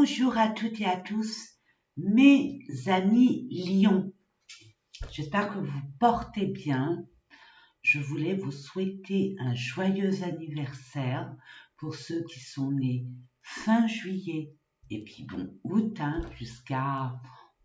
Bonjour à toutes et à tous, mes amis lions. J'espère que vous portez bien. Je voulais vous souhaiter un joyeux anniversaire pour ceux qui sont nés fin juillet et puis bon, août, jusqu'à,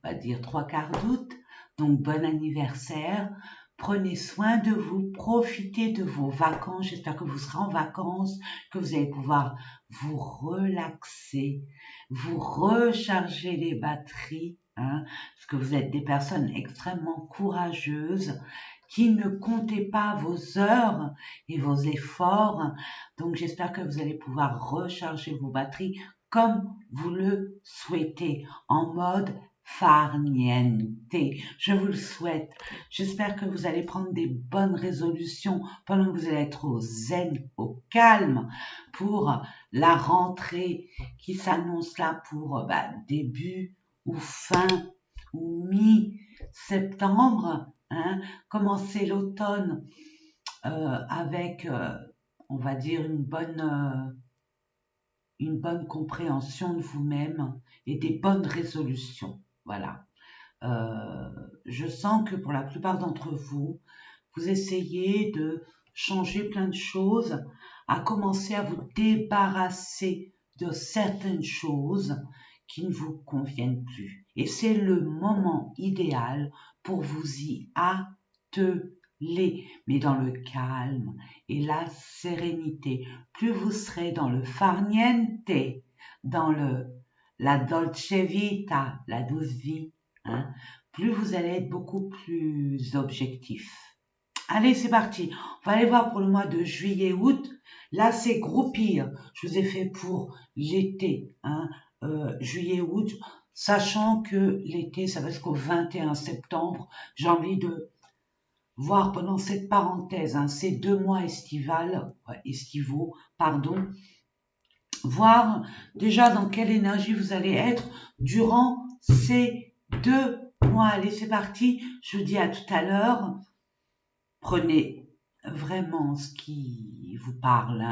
on va dire, 3/4 d'août. Donc, bon anniversaire. Prenez soin de vous, profitez de vos vacances. J'espère que vous serez en vacances, que vous allez pouvoir vous relaxer, vous recharger les batteries, parce que vous êtes des personnes extrêmement courageuses qui ne comptez pas vos heures et vos efforts. Donc, j'espère que vous allez pouvoir recharger vos batteries comme vous le souhaitez, en mode farniente. Je vous le souhaite. J'espère que vous allez prendre des bonnes résolutions pendant que vous allez être au zen, au calme, pour la rentrée qui s'annonce là pour début ou fin ou mi-septembre. Commencer l'automne avec, on va dire, une bonne compréhension de vous-même et des bonnes résolutions. Voilà. Je sens que pour la plupart d'entre vous, vous essayez de changer plein de choses, à commencer à vous débarrasser de certaines choses qui ne vous conviennent plus. Et c'est le moment idéal pour vous y atteler, mais dans le calme et la sérénité. Plus vous serez dans le farniente, dans la dolce vita, la douce vie, plus vous allez être beaucoup plus objectif. Allez, c'est parti. On va aller voir pour le mois de juillet-août. Là, c'est groupir. Je vous ai fait pour l'été, juillet-août, sachant que l'été, ça va jusqu'au 21 septembre. J'ai envie de voir pendant cette parenthèse, ces 2 mois estivaux, voir déjà dans quelle énergie vous allez être durant ces 2 mois. Allez, c'est parti. Je vous dis à tout à l'heure. Prenez vraiment ce qui vous parle.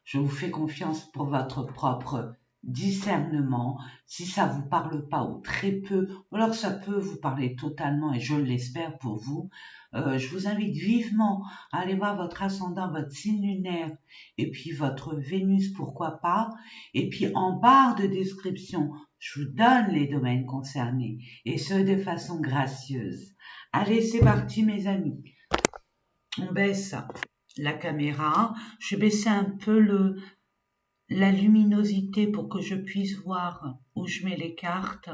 Je vous fais confiance pour votre propre discernement. Si ça vous parle pas ou très peu, ou alors ça peut vous parler totalement et je l'espère pour vous, je vous invite vivement à aller voir votre ascendant, votre signe lunaire et puis votre Vénus, pourquoi pas. Et puis en barre de description, je vous donne les domaines concernés et ce de façon gracieuse. Allez, c'est parti mes amis. On baisse la caméra. Je vais baisser un peu la luminosité pour que je puisse voir où je mets les cartes.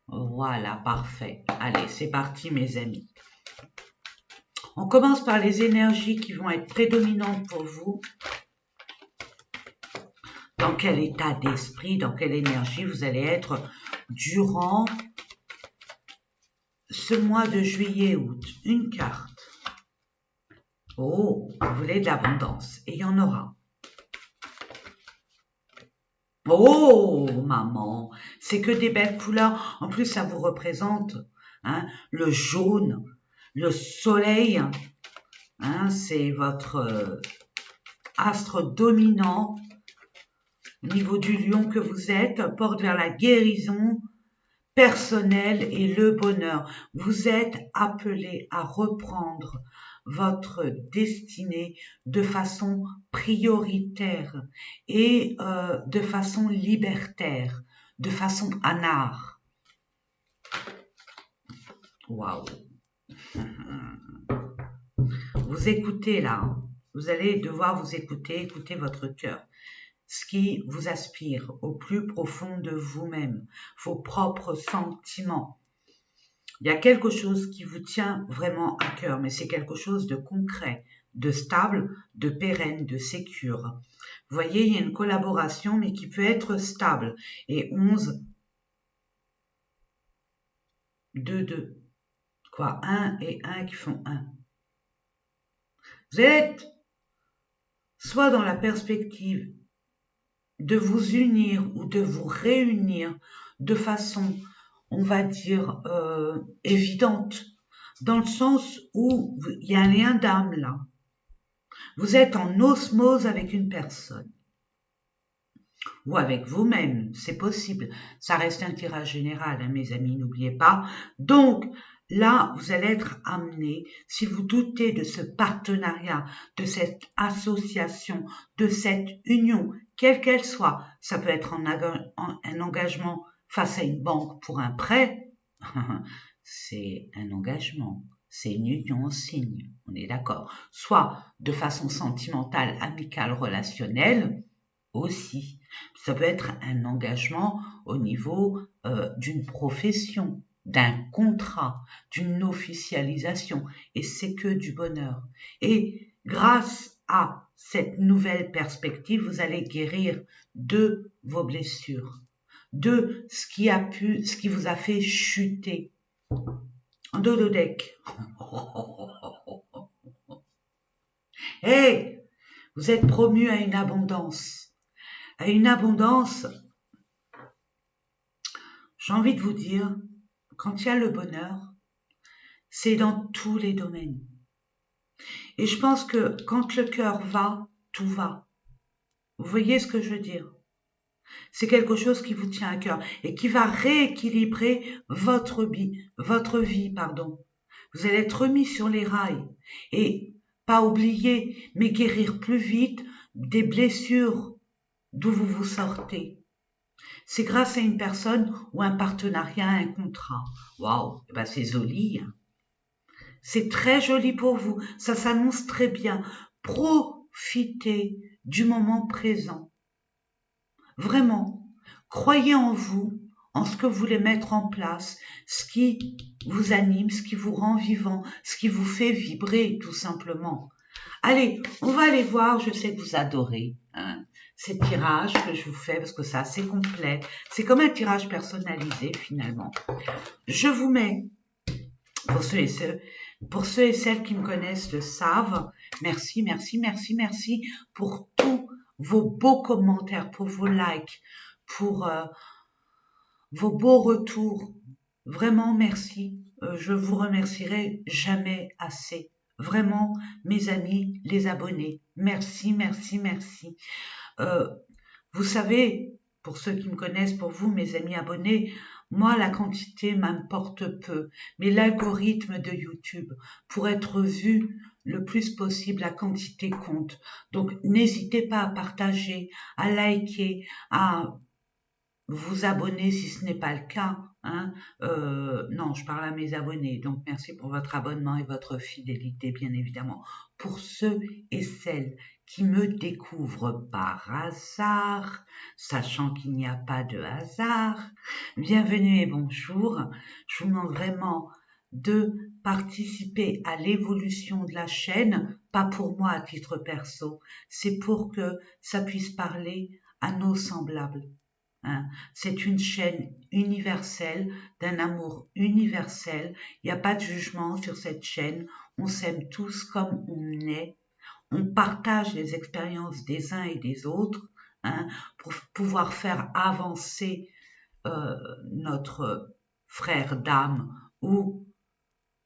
Voilà, parfait. Allez, c'est parti mes amis. On commence par les énergies qui vont être prédominantes pour vous. Dans quel état d'esprit, dans quelle énergie vous allez être durant ce mois de juillet-août. Une carte. Oh, vous voulez de l'abondance. Et il y en aura. Oh, maman, c'est que des belles couleurs. En plus, ça vous représente le jaune, le soleil. C'est votre astre dominant. Au niveau du lion que vous êtes, porte vers la guérison personnelle et le bonheur. Vous êtes appelé à reprendre votre destinée de façon prioritaire et de façon libertaire, de façon anard. Waouh! Vous écoutez là, vous allez devoir vous écouter votre cœur. Ce qui vous aspire au plus profond de vous-même, vos propres sentiments. Il y a quelque chose qui vous tient vraiment à cœur, mais c'est quelque chose de concret, de stable, de pérenne, de sécure. Vous voyez, il y a une collaboration, mais qui peut être stable. Et 11, 2, 2. 1 et 1 qui font 1. Vous êtes soit dans la perspective de vous unir ou de vous réunir de façon, on va dire, évidente, dans le sens où il y a un lien d'âme là. Vous êtes en osmose avec une personne. ou avec vous-même, c'est possible. Ça reste un tirage général, hein, mes amis, n'oubliez pas. Donc, là, vous allez être amené, si vous doutez de ce partenariat, de cette association, de cette union, quelle qu'elle soit, ça peut être un engagement face à une banque pour un prêt, c'est un engagement, c'est une union, on signe, on est d'accord. Soit de façon sentimentale, amicale, relationnelle, aussi. Ça peut être un engagement au niveau d'une profession, d'un contrat, d'une officialisation, et c'est que du bonheur. Et grâce à cette nouvelle perspective, vous allez guérir de vos blessures, de ce qui vous a fait chuter. En dododec. Hey, vous êtes promu à une abondance. À une abondance, j'ai envie de vous dire, quand il y a le bonheur, c'est dans tous les domaines. Et je pense que quand le cœur va, tout va. Vous voyez ce que je veux dire? C'est quelque chose qui vous tient à cœur et qui va rééquilibrer votre vie, pardon. Vous allez être remis sur les rails et pas oublier, mais guérir plus vite des blessures d'où vous vous sortez. C'est grâce à une personne ou un partenariat, un contrat. Waouh, ben c'est joli. Hein. C'est très joli pour vous. Ça s'annonce très bien. Profitez du moment présent. Vraiment, croyez en vous, en ce que vous voulez mettre en place, ce qui vous anime, ce qui vous rend vivant, ce qui vous fait vibrer, tout simplement. Allez, on va aller voir, je sais que vous adorez hein, ces tirages que je vous fais parce que c'est assez complet. C'est comme un tirage personnalisé finalement. Je vous mets, pour ceux et celles qui me connaissent le savent, merci, merci, merci, merci pour tous vos beaux commentaires, pour vos likes, pour vos beaux retours. Vraiment, merci. Je vous remercierai jamais assez. Vraiment, mes amis, les abonnés. Merci, merci, merci. Vous savez, pour ceux qui me connaissent, pour vous, mes amis abonnés, moi, la quantité m'importe peu. Mais l'algorithme de YouTube, pour être vu le plus possible, la quantité compte. Donc, n'hésitez pas à partager, à liker, à vous abonner si ce n'est pas le cas. Hein. Non, je parle à mes abonnés. Donc, merci pour votre abonnement et votre fidélité, bien évidemment. Pour ceux et celles qui me découvrent par hasard, sachant qu'il n'y a pas de hasard, bienvenue et bonjour. Je vous demande vraiment de participer à l'évolution de la chaîne, pas pour moi à titre perso, c'est pour que ça puisse parler à nos semblables. Hein. C'est une chaîne universelle, d'un amour universel. Il n'y a pas de jugement sur cette chaîne. On s'aime tous comme on est. On partage les expériences des uns et des autres hein, pour pouvoir faire avancer notre frère d'âme ou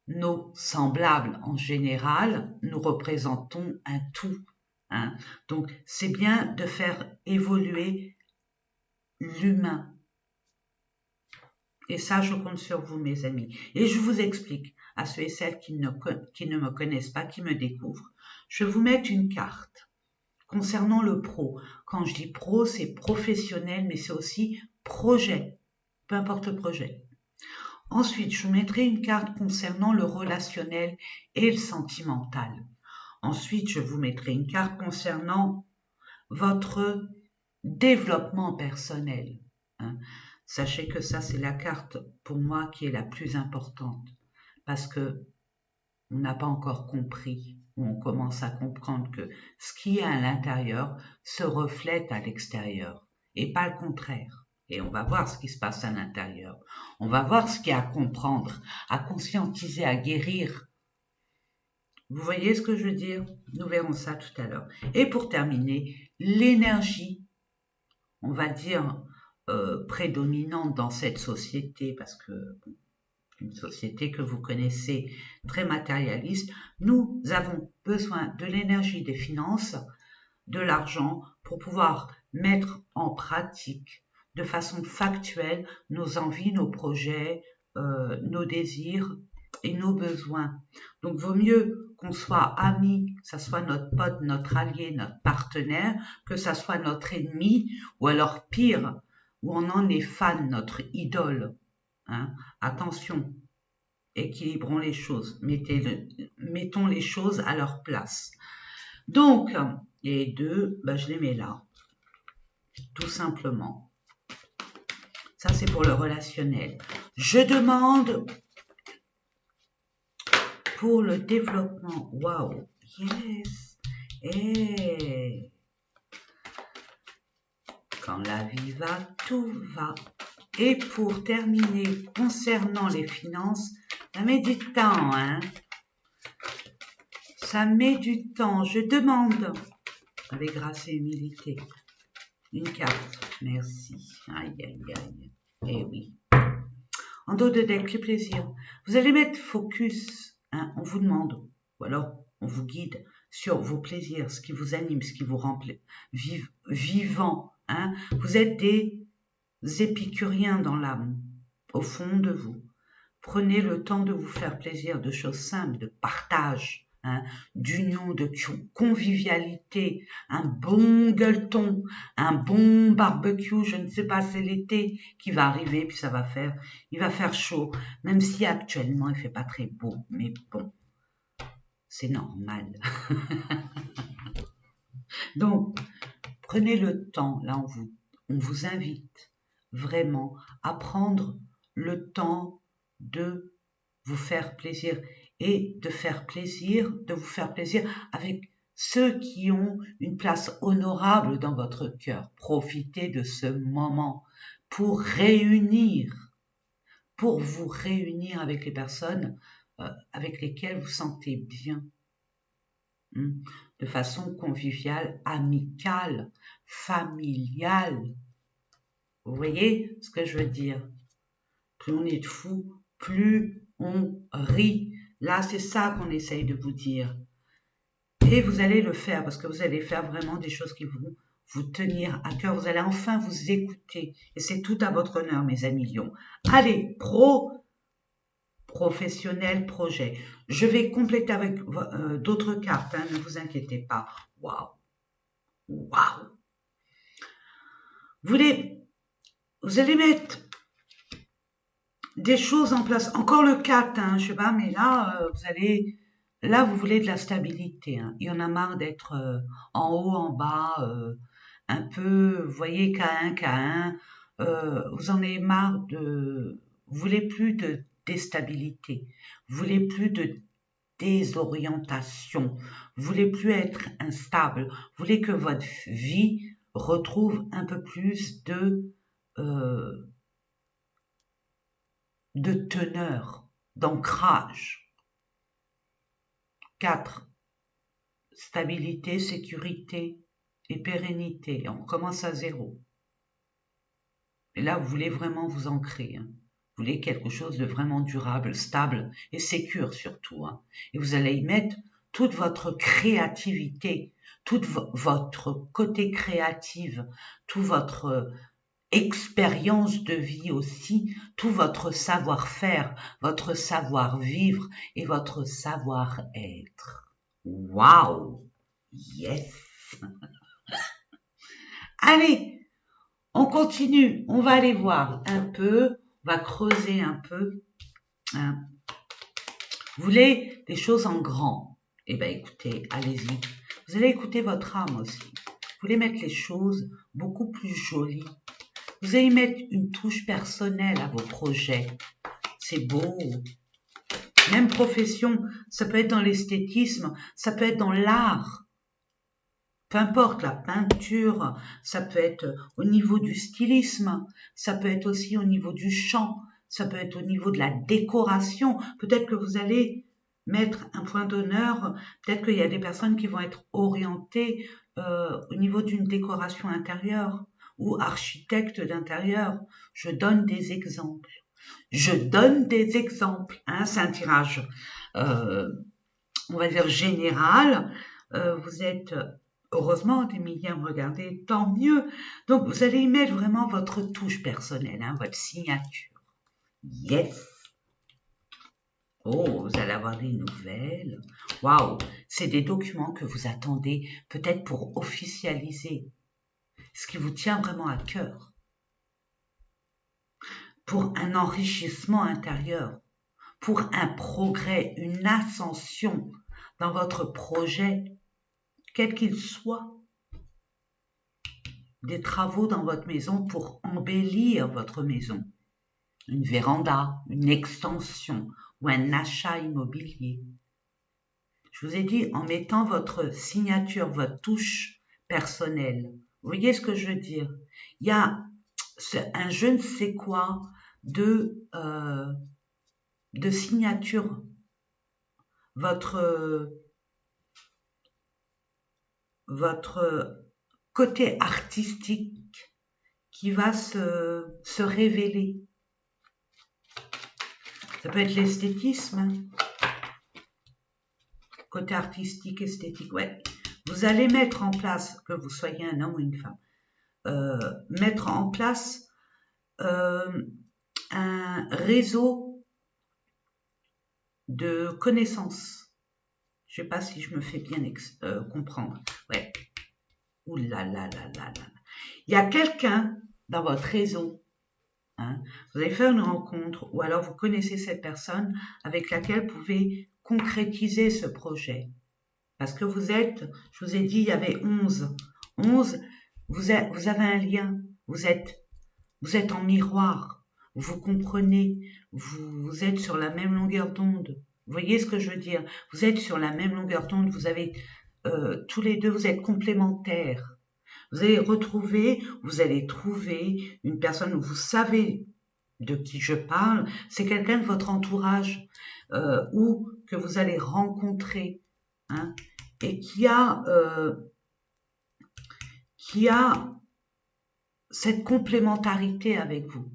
nos semblables en général. Nous représentons un tout. Hein. Donc c'est bien de faire évoluer l'humain. Et ça, je compte sur vous, mes amis. Et je vous explique à ceux et celles qui ne me connaissent pas, qui me découvrent. Je vais vous mettre une carte concernant le pro. Quand je dis pro, c'est professionnel, mais c'est aussi projet. Peu importe le projet. Ensuite, je vous mettrai une carte concernant le relationnel et le sentimental. Ensuite, je vous mettrai une carte concernant votre développement personnel. Hein. Sachez que ça, c'est la carte pour moi qui est la plus importante parce que on n'a pas encore compris ou on commence à comprendre que ce qui est à l'intérieur se reflète à l'extérieur et pas le contraire. Et on va voir ce qui se passe à l'intérieur. On va voir ce qu'il y a à comprendre, à conscientiser, à guérir. Vous voyez ce que je veux dire? Nous verrons ça tout à l'heure. Et pour terminer, l'énergie, on va dire, prédominante dans cette société, parce que une société que vous connaissez très matérialiste, nous avons besoin de l'énergie des finances, de l'argent, pour pouvoir mettre en pratique de façon factuelle nos envies, nos projets, nos désirs et nos besoins. Donc, vaut mieux qu'on soit amis, que ça soit notre pote, notre allié, notre partenaire, que ça soit notre ennemi, ou alors pire, où on en est fan, notre idole. Hein. Attention, équilibrons les choses, mettons les choses à leur place. Donc, les deux, je les mets là, tout simplement. Ça, c'est pour le relationnel. Je demande pour le développement. Waouh, yes. Et quand la vie va, tout va. Et pour terminer, concernant les finances, ça met du temps, hein. Ça met du temps. Je demande, avec grâce et humilité, une carte. Merci. Aïe, aïe, aïe. Eh oui. En dos de deck, le plaisir. Vous allez mettre focus, hein, on vous demande, ou alors on vous guide sur vos plaisirs, ce qui vous anime, ce qui vous rend vivant. Hein. Vous êtes des épicuriens dans l'âme, au fond de vous. Prenez le temps de vous faire plaisir, de choses simples, de partage, hein, d'union, de convivialité, un bon gueuleton, un bon barbecue, je ne sais pas, c'est l'été qui va arriver, puis il va faire chaud, même si actuellement il fait pas très beau, mais bon, c'est normal. Donc, prenez le temps, là on vous invite vraiment à prendre le temps de vous faire plaisir et de vous faire plaisir avec ceux qui ont une place honorable dans votre cœur. Profitez de ce moment pour vous réunir avec les personnes avec lesquelles vous sentez bien, de façon conviviale, amicale, familiale. Vous voyez ce que je veux dire? Plus on est de fous, plus on rit. Là, c'est ça qu'on essaye de vous dire. Et vous allez le faire parce que vous allez faire vraiment des choses qui vont vous tenir à cœur. Vous allez enfin vous écouter. Et c'est tout à votre honneur, mes amis lions. Allez, professionnel, projet. Je vais compléter avec d'autres cartes, hein, ne vous inquiétez pas. Waouh! Waouh! Vous allez mettre des choses en place. Encore le 4, hein, je sais pas, mais là, vous voulez de la stabilité. Hein. Il y en a marre d'être en haut, en bas, un peu, vous voyez, K1, K1. Vous en avez marre vous voulez plus de déstabilité. Vous voulez plus de désorientation. Vous voulez plus être instable. Vous voulez que votre vie retrouve un peu plus de teneur, d'ancrage. 4. Stabilité, sécurité et pérennité. On commence à 0. Et là, vous voulez vraiment vous ancrer. Hein. Vous voulez quelque chose de vraiment durable, stable et sécure surtout. Hein. Et vous allez y mettre toute votre créativité, tout votre côté créatif, tout votre expérience de vie aussi, tout votre savoir-faire, votre savoir-vivre et votre savoir-être. Waouh! Yes! Allez, on continue, on va aller voir un peu, on va creuser un peu. Hein. Vous voulez des choses en grand? Eh bien écoutez, allez-y. Vous allez écouter votre âme aussi. Vous voulez mettre les choses beaucoup plus jolies. Vous allez mettre une touche personnelle à vos projets. C'est beau. Même profession, ça peut être dans l'esthétisme, ça peut être dans l'art. Peu importe, la peinture, ça peut être au niveau du stylisme, ça peut être aussi au niveau du chant, ça peut être au niveau de la décoration. Peut-être que vous allez mettre un point d'honneur, peut-être qu'il y a des personnes qui vont être orientées au niveau d'une décoration intérieure ou architecte d'intérieur. Je donne des exemples. Hein, c'est un tirage, on va dire général. Vous êtes heureusement, des milliers me regarder, tant mieux. Donc, vous allez y mettre vraiment votre touche personnelle, hein, votre signature. Yes! Oh, vous allez avoir des nouvelles. Waouh! C'est des documents que vous attendez peut-être pour officialiser ce qui vous tient vraiment à cœur. Pour un enrichissement intérieur, pour un progrès, une ascension dans votre projet, quel qu'il soit. Des travaux dans votre maison pour embellir votre maison. Une véranda, une extension ou un achat immobilier. Je vous ai dit, en mettant votre signature, votre touche personnelle. Vous voyez ce que je veux dire? Il y a un je ne sais quoi de signature. Votre côté artistique qui va se révéler. Ça peut être l'esthétisme, hein. Côté artistique, esthétique, ouais. Vous allez mettre en place, que vous soyez un homme ou une femme, mettre en place un réseau de connaissances. Je ne sais pas si je me fais bien comprendre. Ouais. Ouh là là là là là. Il y a quelqu'un dans votre réseau, hein, vous allez faire une rencontre ou alors vous connaissez cette personne avec laquelle vous pouvez concrétiser ce projet. Parce que vous êtes, je vous ai dit, il y avait 11. 11, vous avez un lien, vous êtes en miroir, vous comprenez, vous êtes sur la même longueur d'onde. Vous voyez ce que je veux dire? Vous êtes sur la même longueur d'onde, vous avez tous les deux, vous êtes complémentaires. Vous allez trouver une personne où vous savez de qui je parle, c'est quelqu'un de votre entourage ou que vous allez rencontrer, hein, et qui a cette complémentarité avec vous.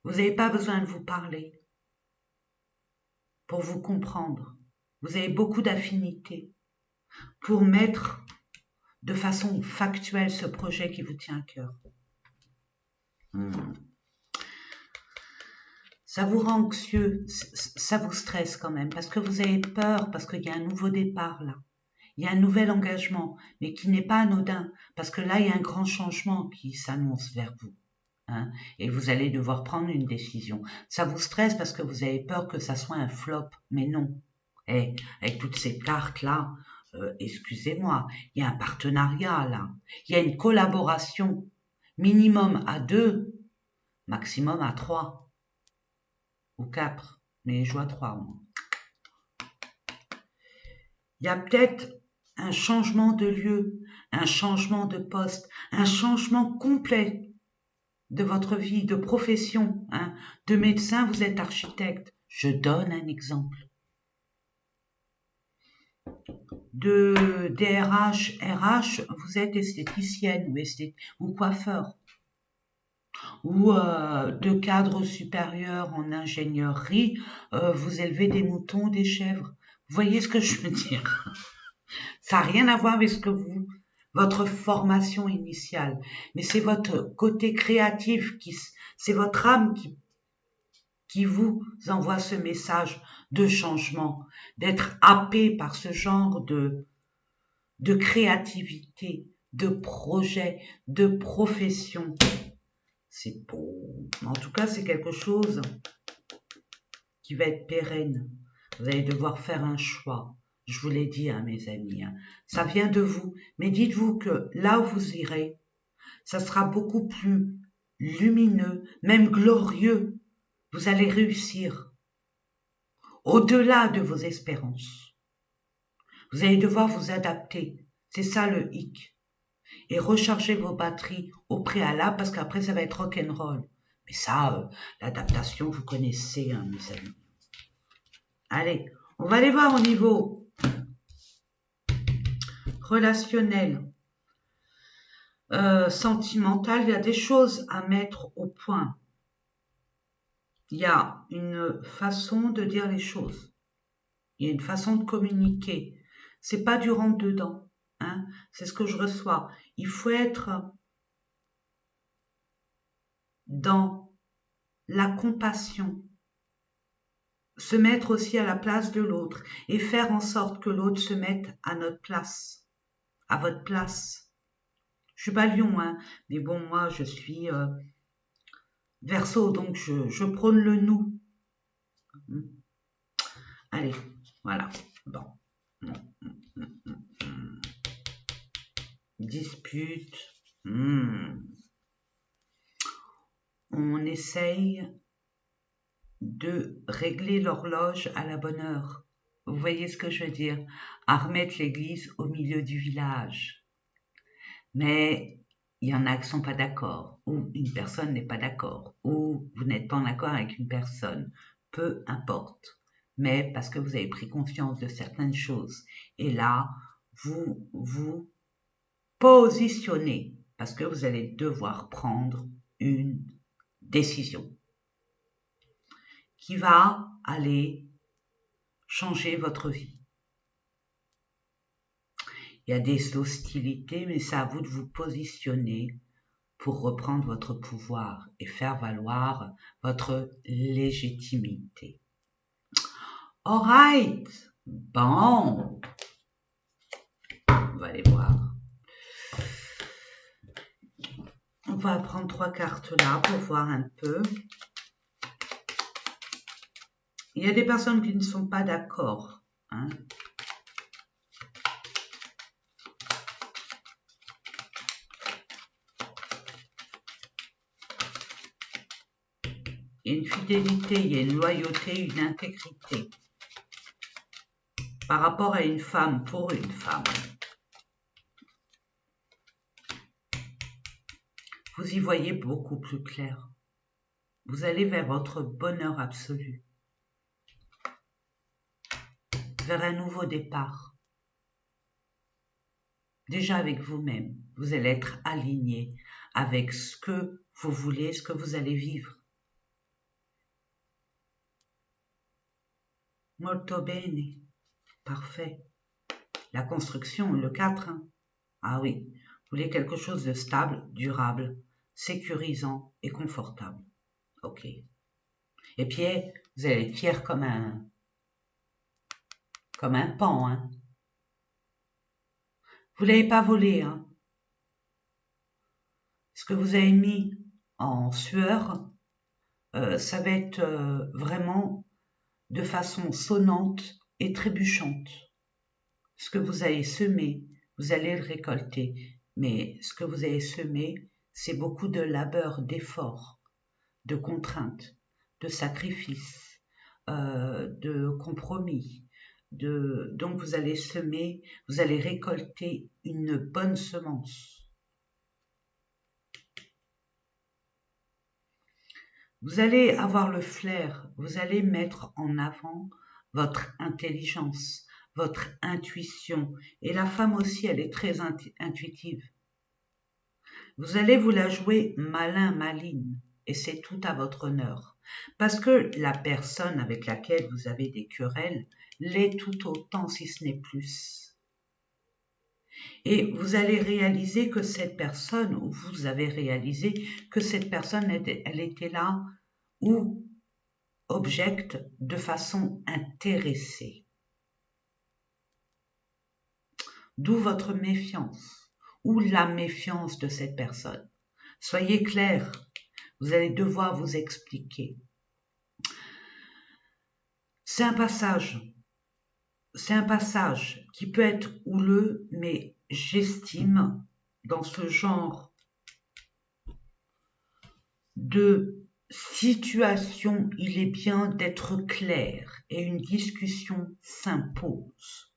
Vous n'avez pas besoin de vous parler pour vous comprendre. Vous avez beaucoup d'affinités pour mettre de façon factuelle ce projet qui vous tient à cœur. Ça vous rend anxieux, ça vous stresse quand même, parce que vous avez peur, parce qu'il y a un nouveau départ là. Il y a un nouvel engagement, mais qui n'est pas anodin, parce que là, il y a un grand changement qui s'annonce vers vous. Hein, et vous allez devoir prendre une décision. Ça vous stresse parce que vous avez peur que ça soit un flop, mais non. Et avec toutes ces cartes-là, excusez-moi, il y a un partenariat là, il y a une collaboration, minimum à 2, maximum à 3 ou 4, mais je vois 3 moi. Il y a peut-être un changement de lieu, un changement de poste, un changement complet de votre vie, de profession, hein. De médecin, vous êtes architecte. Je donne un exemple. De DRH, RH, vous êtes esthéticienne ou coiffeur. Ou de cadre supérieur en ingénierie, vous élevez des moutons, des chèvres. Vous voyez ce que je veux dire? Ça n'a rien à voir avec votre formation initiale, mais c'est votre côté créatif, c'est votre âme qui vous envoie ce message de changement, d'être happé par ce genre de créativité, de projet, de profession. C'est beau. En tout cas, c'est quelque chose qui va être pérenne. Vous allez devoir faire un choix. Je vous l'ai dit, hein, mes amis. Hein. Ça vient de vous. Mais dites-vous que là où vous irez, ça sera beaucoup plus lumineux, même glorieux. Vous allez réussir au-delà de vos espérances. Vous allez devoir vous adapter. C'est ça le hic. Et recharger vos batteries au préalable parce qu'après, ça va être rock'n'roll. Mais ça, l'adaptation, vous connaissez, hein, mes amis. Allez, on va aller voir au niveau relationnel, sentimental. Il y a des choses à mettre au point. Il y a une façon de dire les choses. Il y a une façon de communiquer. C'est pas du rentre-dedans. Hein. c'est ce que je reçois. Il faut être dans la compassion, se mettre aussi à la place de l'autre et faire en sorte que l'autre se mette à notre place, à votre place. Je suis pas Lion, hein, mais bon, moi, je suis Verseau, donc je prône le nous. Allez, voilà. Bon. Dispute. On essaye de régler l'horloge à la bonne heure. Vous voyez ce que je veux dire? À remettre l'église au milieu du village. Mais il y en a qui sont pas d'accord, ou une personne n'est pas d'accord, ou vous n'êtes pas en accord avec une personne. Peu importe. Mais parce que vous avez pris conscience de certaines choses. Et là, vous vous positionnez parce que vous allez devoir prendre une décision qui va aller changer votre vie. Il y a des hostilités, mais c'est à vous de vous positionner pour reprendre votre pouvoir et faire valoir votre légitimité. Alright, bon, on va aller voir. On va prendre 3 cartes là pour voir un peu. Il y a des personnes qui ne sont pas d'accord, hein. Il y a une fidélité, il y a une loyauté, une intégrité par rapport à une femme, pour une femme. Vous y voyez beaucoup plus clair. Vous allez vers votre bonheur absolu, vers un nouveau départ. Déjà avec vous-même, vous allez être aligné avec ce que vous voulez, ce que vous allez vivre. Molto bene. Parfait. La construction, le 4. Hein. Ah oui, vous voulez quelque chose de stable, durable, sécurisant et confortable. Ok. Et puis, vous allez être fier comme un pan. Hein. Vous l'avez pas volé. Hein. Ce que vous avez mis en sueur, ça va être vraiment de façon sonnante et trébuchante. Ce que vous avez semé, vous allez le récolter. Mais ce que vous avez semé, c'est beaucoup de labeur, d'effort, de contraintes, de sacrifices, de compromis. Donc vous allez semer, vous allez récolter une bonne semence. Vous allez avoir le flair, vous allez mettre en avant votre intelligence, votre intuition. Et la femme aussi, elle est très intuitive. Vous allez vous la jouer malin, maline. Et c'est tout à votre honneur. Parce que la personne avec laquelle vous avez des querelles l'est tout autant, si ce n'est plus. Et vous allez réaliser que cette personne, ou vous avez réalisé que cette personne, elle était là ou objecte de façon intéressée. D'où votre méfiance, ou la méfiance de cette personne. Soyez clair, vous allez devoir vous expliquer. C'est un passage qui peut être houleux, mais j'estime, dans ce genre de situation, il est bien d'être clair et une discussion s'impose.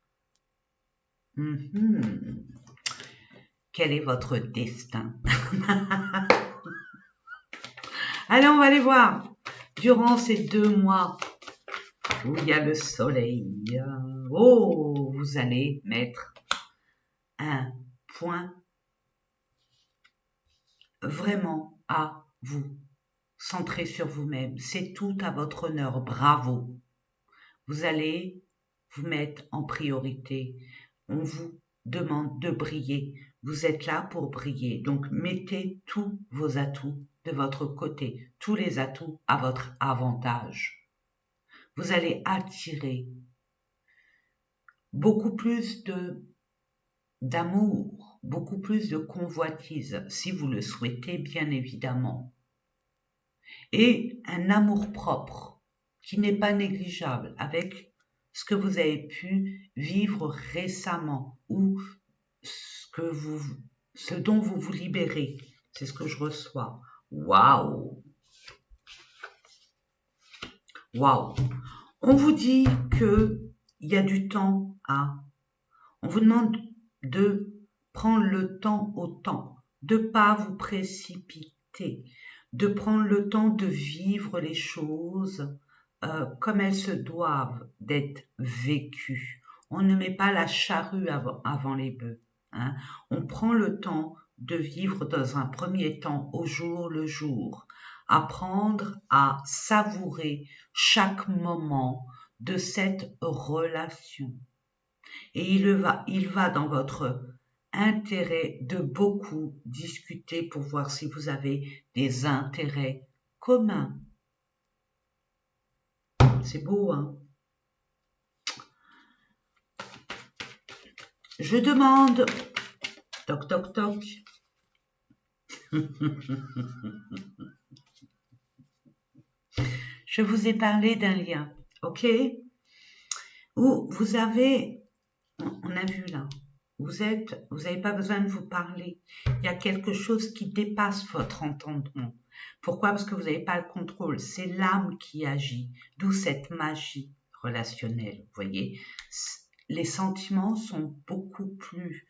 Quel est votre destin? Allez, on va aller voir. Durant ces 2 mois où il y a le soleil, vous allez mettre un point vraiment à vous, centré sur vous-même. C'est tout à votre honneur, bravo. Vous allez vous mettre en priorité. On vous demande de briller. Vous êtes là pour briller. Donc, mettez tous vos atouts de votre côté, tous les atouts à votre avantage. Vous allez attirer beaucoup plus d'amour, beaucoup plus de convoitise, si vous le souhaitez, bien évidemment. Et un amour-propre qui n'est pas négligeable avec ce que vous avez pu vivre récemment ou ce dont vous vous libérez. C'est ce que je reçois. Waouh! Waouh! On vous dit que il y a du temps à. On vous demande de prendre le temps au temps, de pas vous précipiter, de prendre le temps de vivre les choses comme elles se doivent d'être vécues. On ne met pas la charrue avant les bœufs. Hein. On prend le temps de vivre dans un premier temps au jour le jour, apprendre à savourer chaque moment de cette relation. Et il va dans votre intérêt de beaucoup discuter pour voir si vous avez des intérêts communs. C'est beau, hein? Je demande, toc toc toc, je vous ai parlé d'un lien, ok? Où vous avez, on a vu là, vous n'avez pas besoin de vous parler. Il y a quelque chose qui dépasse votre entendement. Pourquoi? Parce que vous n'avez pas le contrôle. C'est l'âme qui agit. D'où cette magie relationnelle. Vous voyez, les sentiments sont beaucoup plus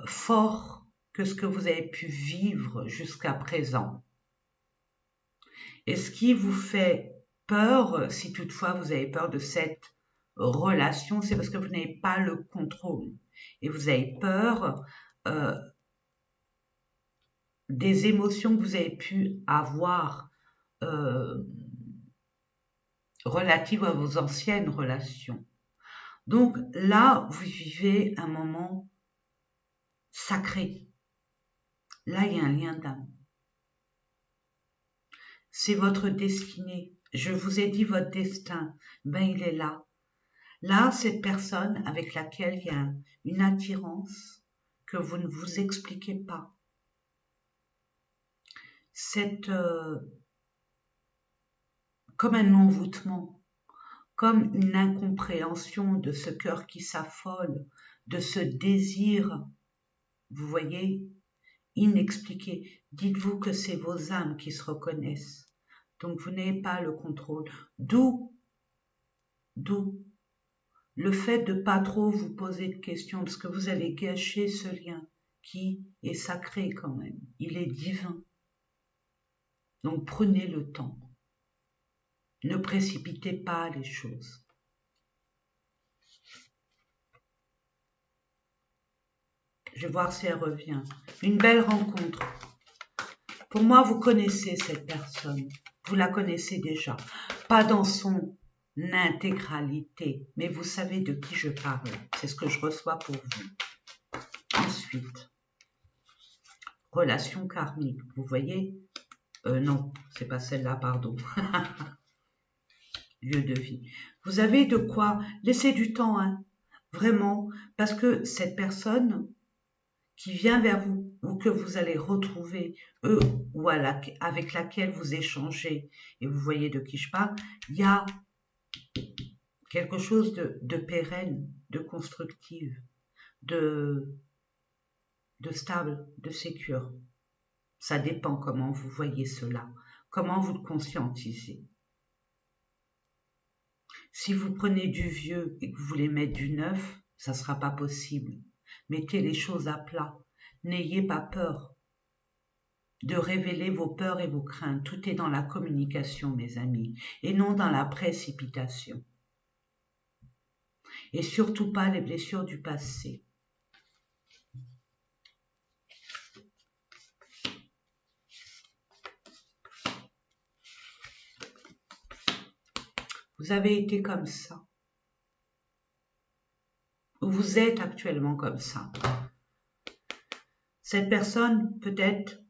forts que ce que vous avez pu vivre jusqu'à présent. Et ce qui vous fait peur, si toutefois vous avez peur de cette relation, c'est parce que vous n'avez pas le contrôle. Et vous avez peur des émotions que vous avez pu avoir relatives à vos anciennes relations. Donc là, vous vivez un moment sacré. Là, il y a un lien d'âme. C'est votre destinée. Je vous ai dit votre destin. Ben, il est là. Là, cette personne avec laquelle il y a une attirance que vous ne vous expliquez pas. Comme un envoûtement, comme une incompréhension de ce cœur qui s'affole, de ce désir, vous voyez, inexpliqué. Dites-vous que c'est vos âmes qui se reconnaissent. Donc vous n'avez pas le contrôle. D'où le fait de pas trop vous poser de questions, parce que vous allez gâcher ce lien qui est sacré quand même. Il est divin. Donc prenez le temps. Ne précipitez pas les choses. Je vais voir si elle revient. Une belle rencontre. Pour moi, vous connaissez cette personne. Vous la connaissez déjà. Pas dans son intégralité, mais vous savez de qui je parle. C'est ce que je reçois pour vous. Ensuite, relation karmique. Vous voyez? Non, c'est pas celle-là, pardon. Lieu de vie. Vous avez de quoi laisser du temps, hein, vraiment, parce que cette personne qui vient vers vous ou que vous allez retrouver, eux ou avec laquelle vous échangez, et vous voyez de qui je parle, il y a quelque chose de pérenne, de constructive, de stable, de sécure. Ça dépend comment vous voyez cela, comment vous le conscientisez. Si vous prenez du vieux et que vous voulez mettre du neuf, ça ne sera pas possible. Mettez les choses à plat. N'ayez pas peur de révéler vos peurs et vos craintes. Tout est dans la communication, mes amis, et non dans la précipitation. Et surtout pas les blessures du passé. Vous avez été comme ça. vous êtes actuellement comme ça. Cette personne, peut-être,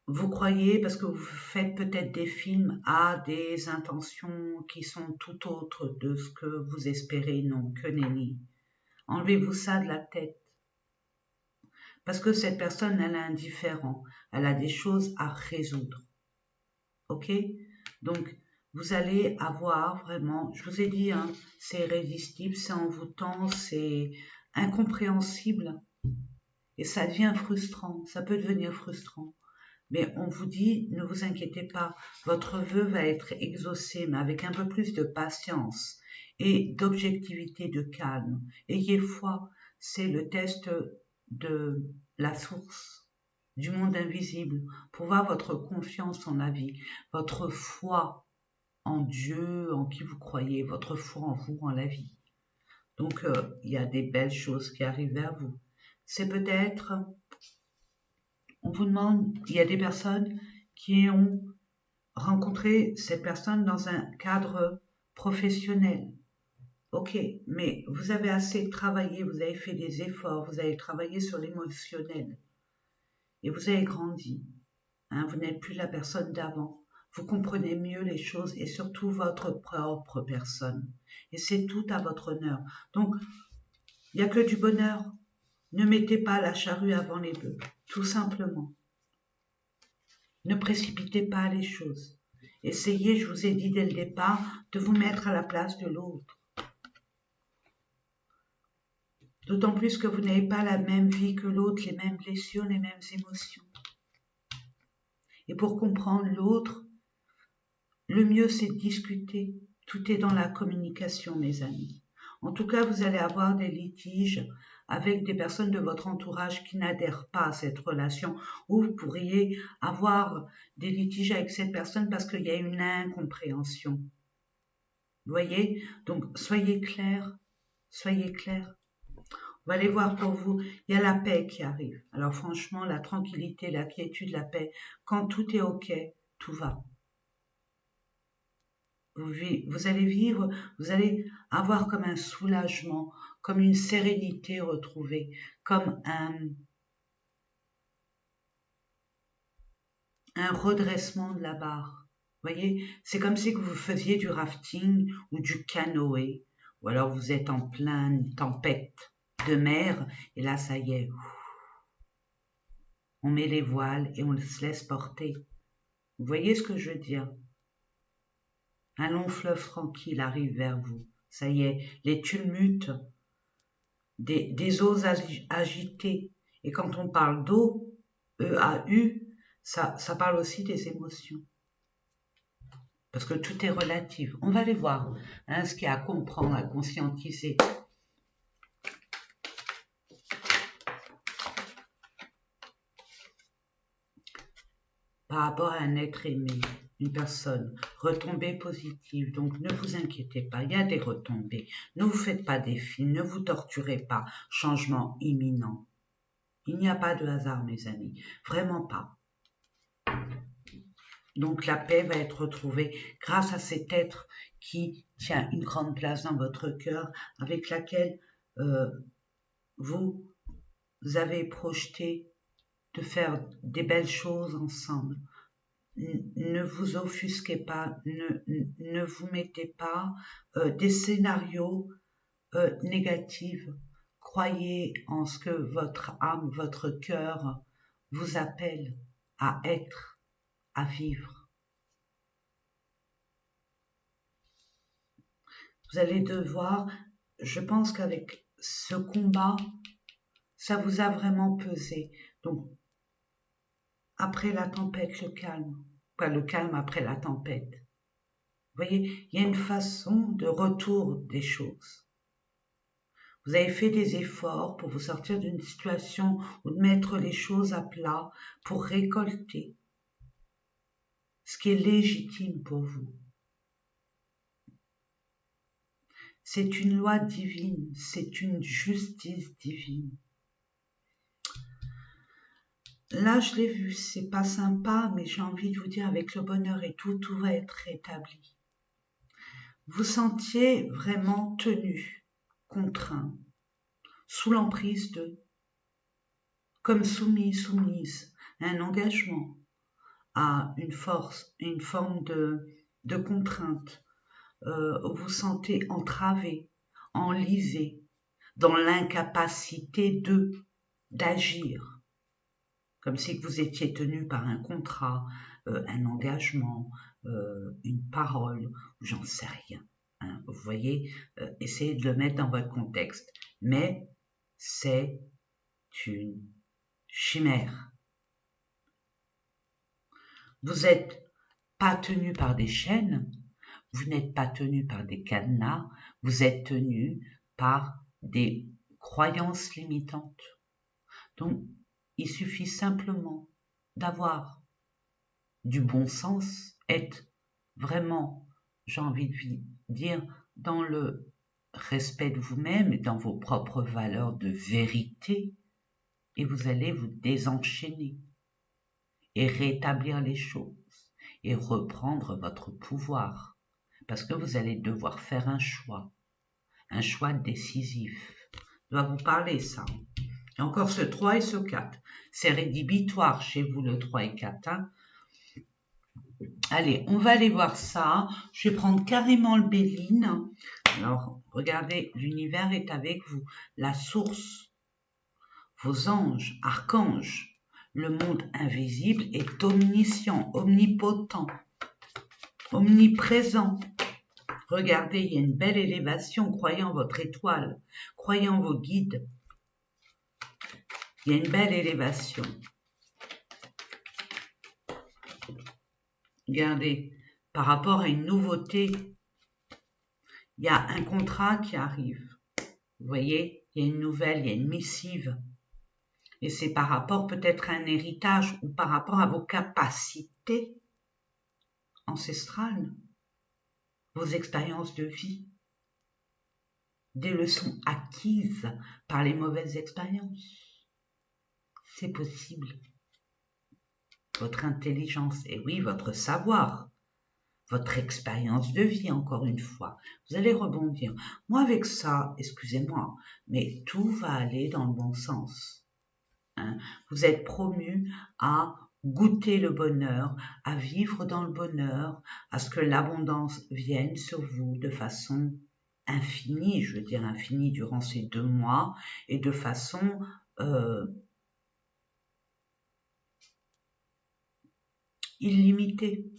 vous croyez, parce que vous faites peut-être des films, a des intentions qui sont tout autres de ce que vous espérez, non, que nenni. Enlevez-vous ça de la tête. Parce que cette personne, elle est indifférente. Elle a des choses à résoudre. Ok? Donc, vous allez avoir vraiment, je vous ai dit, hein, c'est irrésistible, c'est envoûtant, c'est incompréhensible. Et ça devient frustrant, ça peut devenir frustrant. Mais on vous dit, ne vous inquiétez pas, votre vœu va être exaucé, mais avec un peu plus de patience et d'objectivité, de calme. Ayez foi, c'est le test de la source, du monde invisible, pour voir votre confiance en la vie, votre foi en Dieu, en qui vous croyez, votre foi en vous, en la vie. Donc, il y a des belles choses qui arrivent vers vous. C'est peut-être, on vous demande, il y a des personnes qui ont rencontré cette personne dans un cadre professionnel. Ok, mais vous avez assez travaillé, vous avez fait des efforts, vous avez travaillé sur l'émotionnel et vous avez grandi. Hein, vous n'êtes plus la personne d'avant. Vous comprenez mieux les choses et surtout votre propre personne. Et c'est tout à votre honneur. Donc, il n'y a que du bonheur. Ne mettez pas la charrue avant les bœufs, tout simplement. Ne précipitez pas les choses. Essayez, je vous ai dit dès le départ, de vous mettre à la place de l'autre. D'autant plus que vous n'avez pas la même vie que l'autre, les mêmes blessures, les mêmes émotions. Et pour comprendre l'autre, le mieux c'est de discuter. Tout est dans la communication, mes amis. En tout cas, vous allez avoir des litiges avec des personnes de votre entourage qui n'adhèrent pas à cette relation, ou vous pourriez avoir des litiges avec cette personne parce qu'il y a une incompréhension. Vous voyez? Donc, soyez clairs, soyez clairs. On va aller voir pour vous, il y a la paix qui arrive. Alors franchement, la tranquillité, la quiétude, la paix, quand tout est ok, tout va. Vous allez vivre, vous allez avoir comme un soulagement, comme une sérénité retrouvée, comme un redressement de la barre. Vous voyez, c'est comme si vous faisiez du rafting ou du canoë, ou alors vous êtes en pleine tempête de mer, et là, ça y est, on met les voiles et on se laisse porter. Vous voyez ce que je veux dire? Un long fleuve tranquille arrive vers vous. Ça y est, les tumultes des eaux agitées. Et quand on parle d'eau, E-A-U, ça parle aussi des émotions. Parce que tout est relatif. On va aller voir hein, ce qu'il y a à comprendre, à conscientiser. Par rapport à un être aimé, une personne, retombée positive. Donc ne vous inquiétez pas, il y a des retombées. Ne vous faites pas des films, ne vous torturez pas. Changement imminent. Il n'y a pas de hasard, mes amis. Vraiment pas. Donc la paix va être retrouvée grâce à cet être qui tient une grande place dans votre cœur, avec laquelle vous avez projeté de faire des belles choses ensemble. Ne vous offusquez pas, ne vous mettez pas des scénarios négatifs. Croyez en ce que votre âme, votre cœur vous appelle à être, à vivre. Vous allez devoir, je pense qu'avec ce combat, ça vous a vraiment pesé. Donc, après la tempête, le calme. Pas le calme après la tempête. Vous voyez, il y a une façon de retour des choses. Vous avez fait des efforts pour vous sortir d'une situation ou de mettre les choses à plat pour récolter ce qui est légitime pour vous. C'est une loi divine, c'est une justice divine. Là, je l'ai vu, c'est pas sympa, mais j'ai envie de vous dire, avec le bonheur et tout va être rétabli. Vous sentiez vraiment tenu, contraint. sous l'emprise de, comme soumis, soumise à un engagement, à une force, une forme de contrainte. Vous vous sentez entravé, enlisé, dans l'incapacité d'agir, comme si vous étiez tenu par un contrat, un engagement, une parole, j'en sais rien. Hein, vous voyez, essayez de le mettre dans votre contexte. Mais c'est une chimère. Vous n'êtes pas tenu par des chaînes, vous n'êtes pas tenu par des cadenas, vous êtes tenu par des croyances limitantes. Donc, il suffit simplement d'avoir du bon sens, être vraiment, j'ai envie de dire, dans le respect de vous-même et dans vos propres valeurs de vérité, et vous allez vous désenchaîner et rétablir les choses et reprendre votre pouvoir, parce que vous allez devoir faire un choix décisif. Je dois vous parler ça. Et encore ce 3 et ce 4. C'est rédhibitoire chez vous le 3 et 4. Hein. Allez, on va aller voir ça. Je vais prendre carrément le Béline. Alors, regardez, l'univers est avec vous. La source, vos anges, archanges, le monde invisible est omniscient, omnipotent, omniprésent. Regardez, il y a une belle élévation. Croyez en votre étoile, croyez en vos guides. Il y a une belle élévation. Regardez, par rapport à une nouveauté, il y a un contrat qui arrive. Vous voyez, il y a une nouvelle, il y a une missive. Et c'est par rapport peut-être à un héritage ou par rapport à vos capacités ancestrales, vos expériences de vie, des leçons acquises par les mauvaises expériences. C'est possible. Votre intelligence, et oui, votre savoir, votre expérience de vie, encore une fois. Vous allez rebondir. Moi, avec ça, excusez-moi, mais tout va aller dans le bon sens. Hein. Vous êtes promu à goûter le bonheur, à vivre dans le bonheur, à ce que l'abondance vienne sur vous de façon infinie, je veux dire infinie durant ces 2 mois, et de façon illimitée.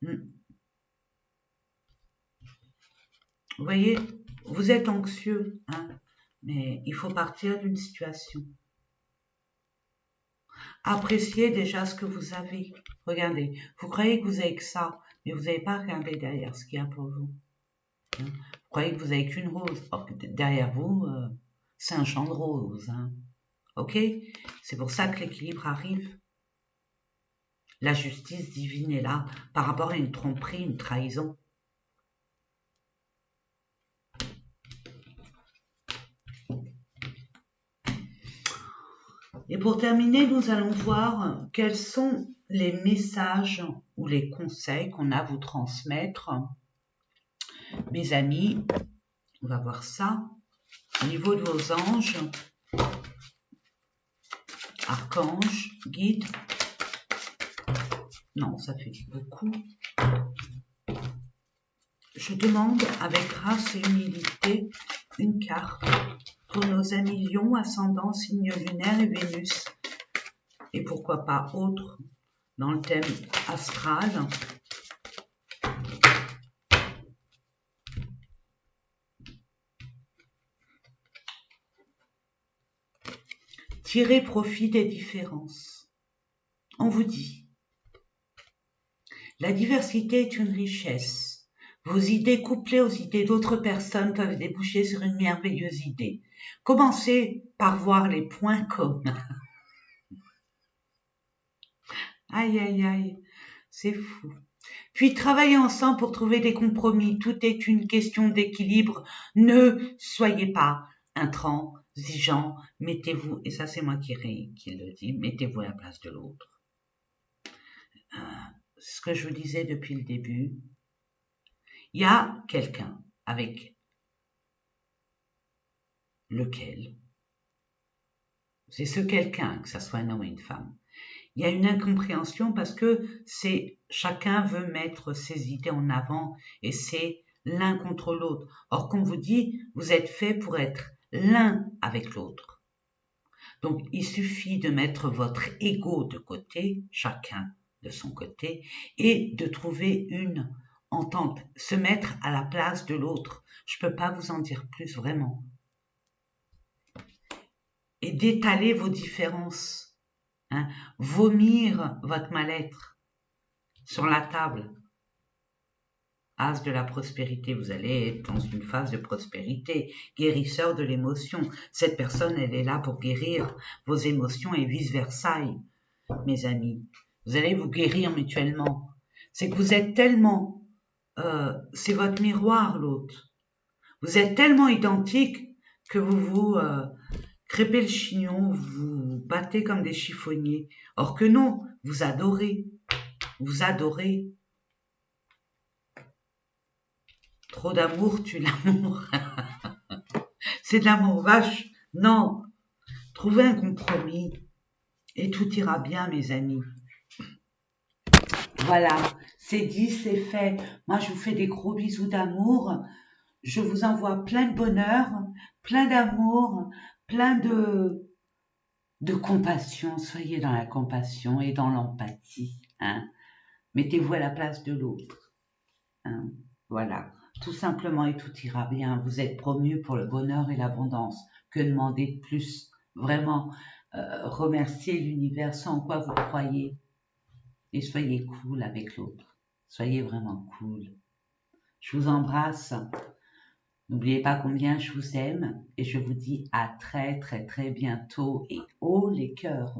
Vous voyez, vous êtes anxieux, hein, mais il faut partir d'une situation. Appréciez déjà ce que vous avez. Regardez, vous croyez que vous avez que ça, mais vous n'avez pas regardé derrière ce qu'il y a pour vous. Hein. Vous croyez que vous n'avez qu'une rose. Or, derrière vous, c'est un champ de roses. Hein. Ok? C'est pour ça que l'équilibre arrive. La justice divine est là par rapport à une tromperie, une trahison. Et pour terminer, nous allons voir quels sont les messages ou les conseils qu'on a à vous transmettre. Mes amis, on va voir ça. Au niveau de vos anges, archanges, guides. Non, ça fait beaucoup. Je demande avec grâce et humilité une carte pour nos amis Lion, ascendant, signe lunaire et Vénus. Et pourquoi pas autre dans le thème astral. Tirez profit des différences. On vous dit, la diversité est une richesse. Vos idées couplées aux idées d'autres personnes peuvent déboucher sur une merveilleuse idée. Commencez par voir les points communs. Aïe, aïe, aïe, c'est fou. Puis travaillez ensemble pour trouver des compromis. Tout est une question d'équilibre. Ne soyez pas intransigeants. Mettez-vous, et ça c'est moi qui le dis, mettez-vous à la place de l'autre. Ce que je vous disais depuis le début, il y a quelqu'un avec lequel, c'est ce quelqu'un, que ça soit un homme ou une femme. Il y a une incompréhension parce que chacun veut mettre ses idées en avant et c'est l'un contre l'autre. Or, comme vous dit, vous êtes fait pour être l'un avec l'autre. Donc, il suffit de mettre votre ego de côté, chacun de son côté, et de trouver une entente, se mettre à la place de l'autre. Je ne peux pas vous en dire plus vraiment. Et d'étaler vos différences, hein, vomir votre mal-être sur la table. As de la prospérité, vous allez être dans une phase de prospérité, guérisseur de l'émotion. Cette personne, elle est là pour guérir vos émotions et vice-versa, mes amis. Vous allez vous guérir mutuellement. C'est que vous êtes tellement... c'est votre miroir, l'autre. Vous êtes tellement identiques que vous vous crêpez le chignon, vous battez comme des chiffonniers. Or que non, vous adorez. Vous adorez. Trop d'amour tue l'amour. C'est de l'amour vache. Non. Trouvez un compromis et tout ira bien, mes amis. Voilà, c'est dit, c'est fait. Moi, je vous fais des gros bisous d'amour. Je vous envoie plein de bonheur, plein d'amour, plein de compassion. Soyez dans la compassion et dans l'empathie. Hein. Mettez-vous à la place de l'autre. Hein. Voilà, tout simplement et tout ira bien. Vous êtes promu pour le bonheur et l'abondance. Que demander de plus? Vraiment, remerciez l'univers sans quoi vous croyez. Et soyez cool avec l'autre. Soyez vraiment cool. Je vous embrasse. N'oubliez pas combien je vous aime et je vous dis à très très très bientôt et haut les cœurs.